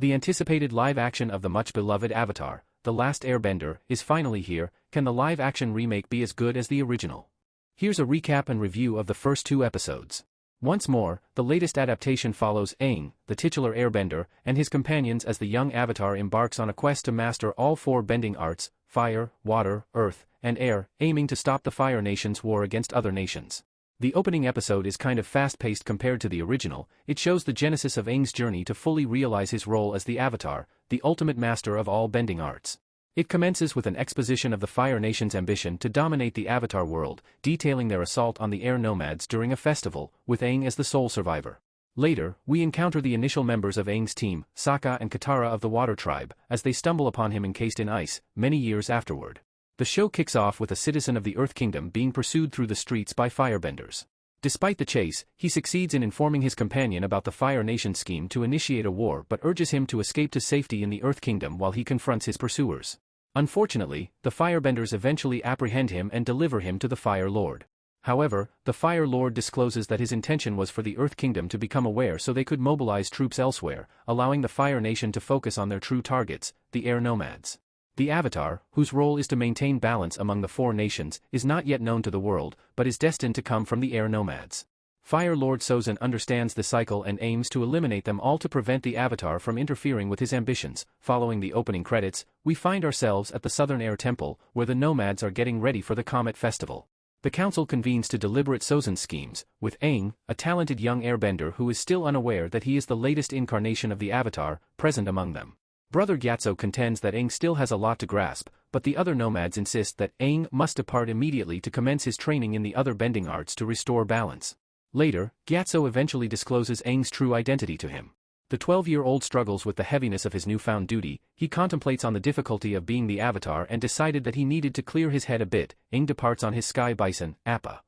The anticipated live action of the much-beloved Avatar, The Last Airbender, is finally here. Can the live-action remake be as good as the original? Here's a recap and review of the first 2 episodes. Once more, the latest adaptation follows Aang, the titular Airbender, and his companions as the young Avatar embarks on a quest to master all 4 bending arts: fire, water, earth, and air, aiming to stop the Fire Nation's war against other nations. The opening episode is kind of fast-paced compared to the original. It shows the genesis of Aang's journey to fully realize his role as the Avatar, the ultimate master of all bending arts. It commences with an exposition of the Fire Nation's ambition to dominate the Avatar world, detailing their assault on the air nomads during a festival, with Aang as the sole survivor. Later, we encounter the initial members of Aang's team, Sokka and Katara of the Water Tribe, as they stumble upon him encased in ice, many years afterward. The show kicks off with a citizen of the Earth Kingdom being pursued through the streets by firebenders. Despite the chase, he succeeds in informing his companion about the Fire Nation's scheme to initiate a war but urges him to escape to safety in the Earth Kingdom while he confronts his pursuers. Unfortunately, the firebenders eventually apprehend him and deliver him to the Fire Lord. However, the Fire Lord discloses that his intention was for the Earth Kingdom to become aware so they could mobilize troops elsewhere, allowing the Fire Nation to focus on their true targets, the air nomads. The Avatar, whose role is to maintain balance among the 4 nations, is not yet known to the world, but is destined to come from the air nomads. Fire Lord Sozin understands the cycle and aims to eliminate them all to prevent the Avatar from interfering with his ambitions. Following the opening credits, we find ourselves at the Southern Air Temple, where the nomads are getting ready for the Comet Festival. The council convenes to deliberate Sozin's schemes, with Aang, a talented young airbender who is still unaware that he is the latest incarnation of the Avatar, present among them. Brother Gyatso contends that Aang still has a lot to grasp, but the other nomads insist that Aang must depart immediately to commence his training in the other bending arts to restore balance. Later, Gyatso eventually discloses Aang's true identity to him. The 12-year-old struggles with the heaviness of his newfound duty. He contemplates on the difficulty of being the Avatar and decided that he needed to clear his head a bit. Aang departs on his sky bison, Appa.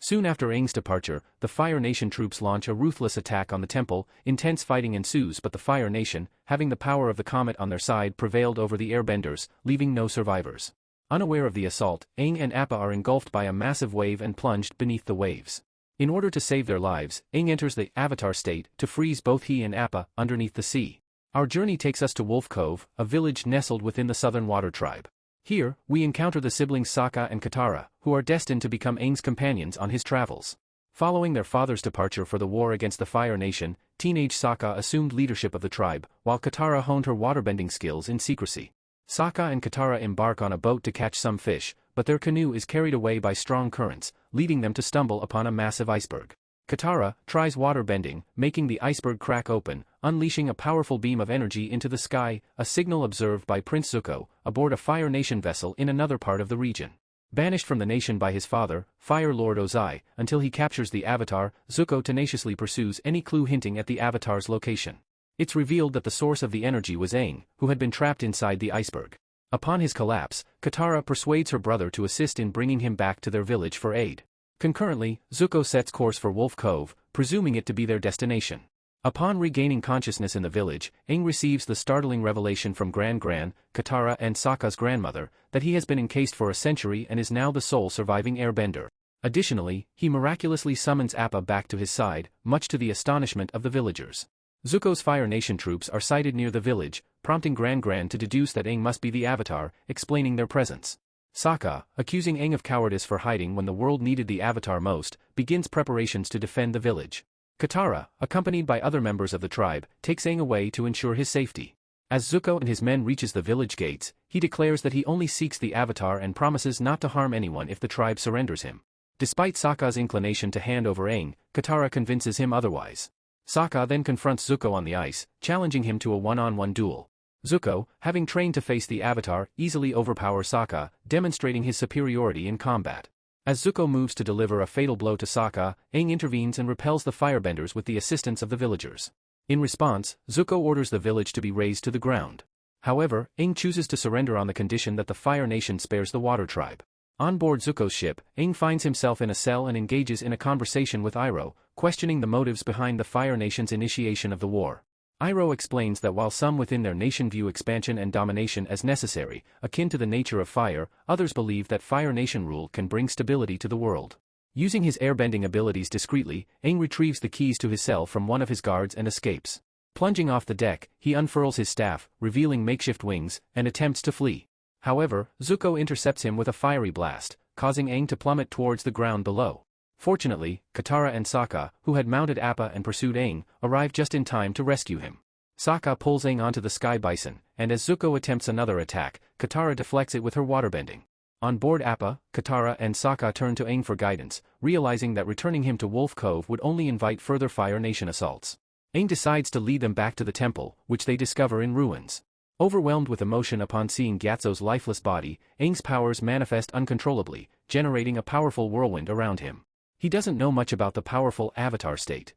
Soon after Aang's departure, the Fire Nation troops launch a ruthless attack on the temple. Intense fighting ensues, but the Fire Nation, having the power of the comet on their side, prevailed over the airbenders, leaving no survivors. Unaware of the assault, Aang and Appa are engulfed by a massive wave and plunged beneath the waves. In order to save their lives, Aang enters the Avatar state to freeze both he and Appa underneath the sea. Our journey takes us to Wolf Cove, a village nestled within the Southern Water Tribe. Here, we encounter the siblings Sokka and Katara, who are destined to become Aang's companions on his travels. Following their father's departure for the war against the Fire Nation, teenage Sokka assumed leadership of the tribe, while Katara honed her waterbending skills in secrecy. Sokka and Katara embark on a boat to catch some fish, but their canoe is carried away by strong currents, leading them to stumble upon a massive iceberg. Katara tries waterbending, making the iceberg crack open, unleashing a powerful beam of energy into the sky, a signal observed by Prince Zuko, aboard a Fire Nation vessel in another part of the region. Banished from the nation by his father, Fire Lord Ozai, until he captures the Avatar, Zuko tenaciously pursues any clue hinting at the Avatar's location. It's revealed that the source of the energy was Aang, who had been trapped inside the iceberg. Upon his collapse, Katara persuades her brother to assist in bringing him back to their village for aid. Concurrently, Zuko sets course for Wolf Cove, presuming it to be their destination. Upon regaining consciousness in the village, Aang receives the startling revelation from Katara and Sokka's grandmother, that he has been encased for a century and is now the sole surviving airbender. Additionally, he miraculously summons Appa back to his side, much to the astonishment of the villagers. Zuko's Fire Nation troops are sighted near the village, prompting Gran to deduce that Aang must be the Avatar, explaining their presence. Sokka, accusing Aang of cowardice for hiding when the world needed the Avatar most, begins preparations to defend the village. Katara, accompanied by other members of the tribe, takes Aang away to ensure his safety. As Zuko and his men reaches the village gates, he declares that he only seeks the Avatar and promises not to harm anyone if the tribe surrenders him. Despite Sokka's inclination to hand over Aang, Katara convinces him otherwise. Sokka then confronts Zuko on the ice, challenging him to a one-on-one duel. Zuko, having trained to face the Avatar, easily overpowers Sokka, demonstrating his superiority in combat. As Zuko moves to deliver a fatal blow to Sokka, Aang intervenes and repels the firebenders with the assistance of the villagers. In response, Zuko orders the village to be razed to the ground. However, Aang chooses to surrender on the condition that the Fire Nation spares the Water Tribe. On board Zuko's ship, Aang finds himself in a cell and engages in a conversation with Iroh, questioning the motives behind the Fire Nation's initiation of the war. Iroh explains that while some within their nation view expansion and domination as necessary, akin to the nature of fire, others believe that Fire Nation rule can bring stability to the world. Using his airbending abilities discreetly, Aang retrieves the keys to his cell from one of his guards and escapes. Plunging off the deck, he unfurls his staff, revealing makeshift wings, and attempts to flee. However, Zuko intercepts him with a fiery blast, causing Aang to plummet towards the ground below. Fortunately, Katara and Sokka, who had mounted Appa and pursued Aang, arrive just in time to rescue him. Sokka pulls Aang onto the sky bison, and as Zuko attempts another attack, Katara deflects it with her waterbending. On board Appa, Katara and Sokka turn to Aang for guidance, realizing that returning him to Wolf Cove would only invite further Fire Nation assaults. Aang decides to lead them back to the temple, which they discover in ruins. Overwhelmed with emotion upon seeing Gyatso's lifeless body, Aang's powers manifest uncontrollably, generating a powerful whirlwind around him. He doesn't know much about the powerful Avatar state.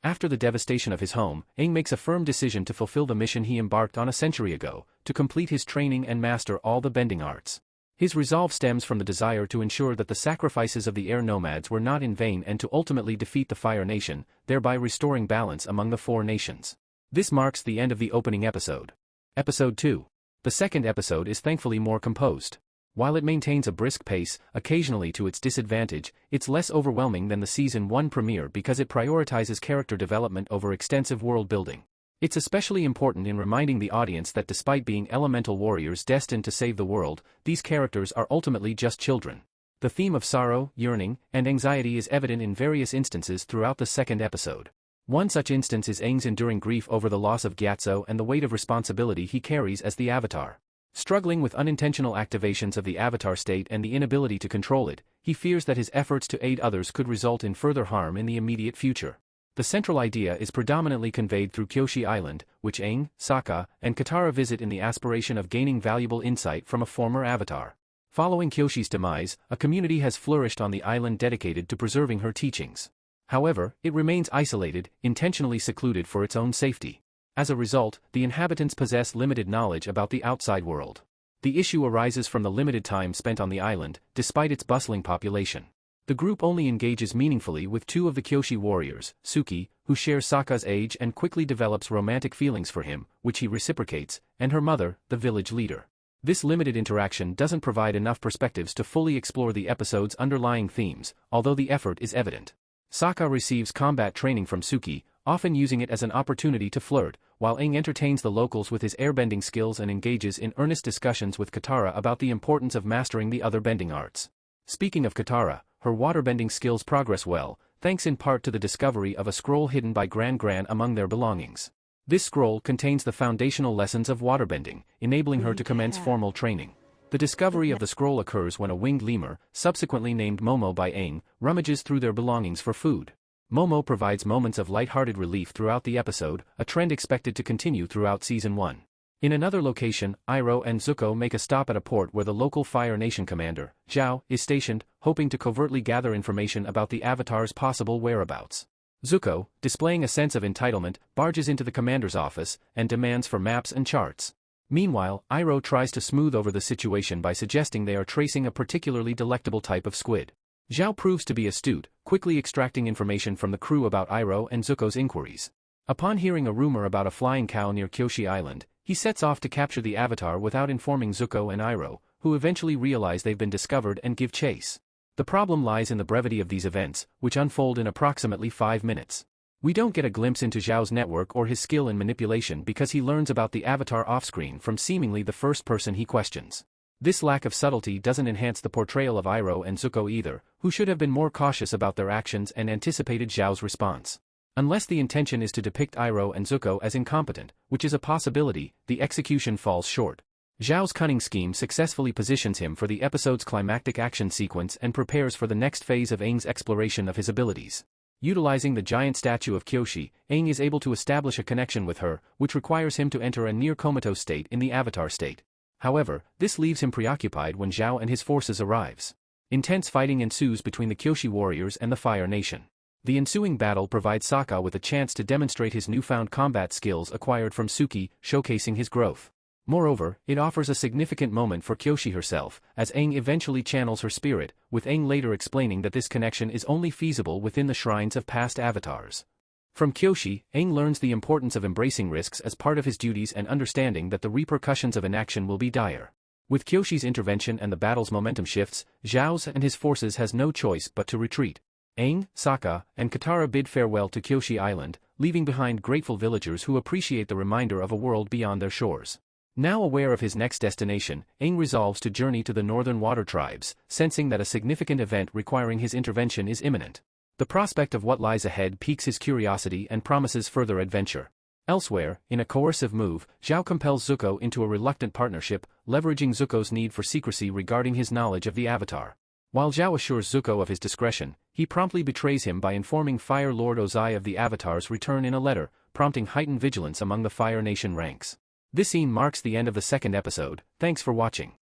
After the devastation of his home, Aang makes a firm decision to fulfill the mission he embarked on a century ago, to complete his training and master all the bending arts. His resolve stems from the desire to ensure that the sacrifices of the air nomads were not in vain and to ultimately defeat the Fire Nation, thereby restoring balance among the four nations. This marks the end of the opening episode. Episode 2. The second episode is thankfully more composed. While it maintains a brisk pace, occasionally to its disadvantage, it's less overwhelming than the Season 1 premiere because it prioritizes character development over extensive world building. It's especially important in reminding the audience that despite being elemental warriors destined to save the world, these characters are ultimately just children. The theme of sorrow, yearning, and anxiety is evident in various instances throughout the second episode. One such instance is Aang's enduring grief over the loss of Gyatso and the weight of responsibility he carries as the Avatar. Struggling with unintentional activations of the Avatar state and the inability to control it, he fears that his efforts to aid others could result in further harm in the immediate future. The central idea is predominantly conveyed through Kyoshi Island, which Aang, Sokka, and Katara visit in the aspiration of gaining valuable insight from a former Avatar. Following Kyoshi's demise, a community has flourished on the island dedicated to preserving her teachings. However, it remains isolated, intentionally secluded for its own safety. As a result, the inhabitants possess limited knowledge about the outside world. The issue arises from the limited time spent on the island, despite its bustling population. The group only engages meaningfully with two of the Kyoshi warriors, Suki, who shares Sokka's age and quickly develops romantic feelings for him, which he reciprocates, and her mother, the village leader. This limited interaction doesn't provide enough perspectives to fully explore the episode's underlying themes, although the effort is evident. Sokka receives combat training from Suki, often using it as an opportunity to flirt, while Aang entertains the locals with his airbending skills and engages in earnest discussions with Katara about the importance of mastering the other bending arts. Speaking of Katara, her waterbending skills progress well, thanks in part to the discovery of a scroll hidden by Gran among their belongings. This scroll contains the foundational lessons of waterbending, enabling her to commence formal training. The discovery of the scroll occurs when a winged lemur, subsequently named Momo by Aang, rummages through their belongings for food. Momo provides moments of lighthearted relief throughout the episode, a trend expected to continue throughout Season 1. In another location, Iroh and Zuko make a stop at a port where the local Fire Nation commander, Zhao, is stationed, hoping to covertly gather information about the Avatar's possible whereabouts. Zuko, displaying a sense of entitlement, barges into the commander's office and demands for maps and charts. Meanwhile, Iroh tries to smooth over the situation by suggesting they are tracing a particularly delectable type of squid. Zhao proves to be astute, quickly extracting information from the crew about Iroh and Zuko's inquiries. Upon hearing a rumor about a flying cow near Kyoshi Island, he sets off to capture the Avatar without informing Zuko and Iroh, who eventually realize they've been discovered and give chase. The problem lies in the brevity of these events, which unfold in approximately 5 minutes. We don't get a glimpse into Zhao's network or his skill in manipulation because he learns about the Avatar off-screen from seemingly the first person he questions. This lack of subtlety doesn't enhance the portrayal of Iroh and Zuko either, who should have been more cautious about their actions and anticipated Zhao's response. Unless the intention is to depict Iroh and Zuko as incompetent, which is a possibility, the execution falls short. Zhao's cunning scheme successfully positions him for the episode's climactic action sequence and prepares for the next phase of Aang's exploration of his abilities. Utilizing the giant statue of Kyoshi, Aang is able to establish a connection with her, which requires him to enter a near-comatose state in the Avatar state. However, this leaves him preoccupied when Zhao and his forces arrives. Intense fighting ensues between the Kyoshi warriors and the Fire Nation. The ensuing battle provides Sokka with a chance to demonstrate his newfound combat skills acquired from Suki, showcasing his growth. Moreover, it offers a significant moment for Kyoshi herself, as Aang eventually channels her spirit, with Aang later explaining that this connection is only feasible within the shrines of past avatars. From Kyoshi, Aang learns the importance of embracing risks as part of his duties and understanding that the repercussions of inaction will be dire. With Kyoshi's intervention and the battle's momentum shifts, Zhao's and his forces has no choice but to retreat. Aang, Sokka, and Katara bid farewell to Kyoshi Island, leaving behind grateful villagers who appreciate the reminder of a world beyond their shores. Now aware of his next destination, Aang resolves to journey to the northern water tribes, sensing that a significant event requiring his intervention is imminent. The prospect of what lies ahead piques his curiosity and promises further adventure. Elsewhere, in a coercive move, Zhao compels Zuko into a reluctant partnership, leveraging Zuko's need for secrecy regarding his knowledge of the Avatar. While Zhao assures Zuko of his discretion, he promptly betrays him by informing Fire Lord Ozai of the Avatar's return in a letter, prompting heightened vigilance among the Fire Nation ranks. This scene marks the end of the second episode. Thanks for watching.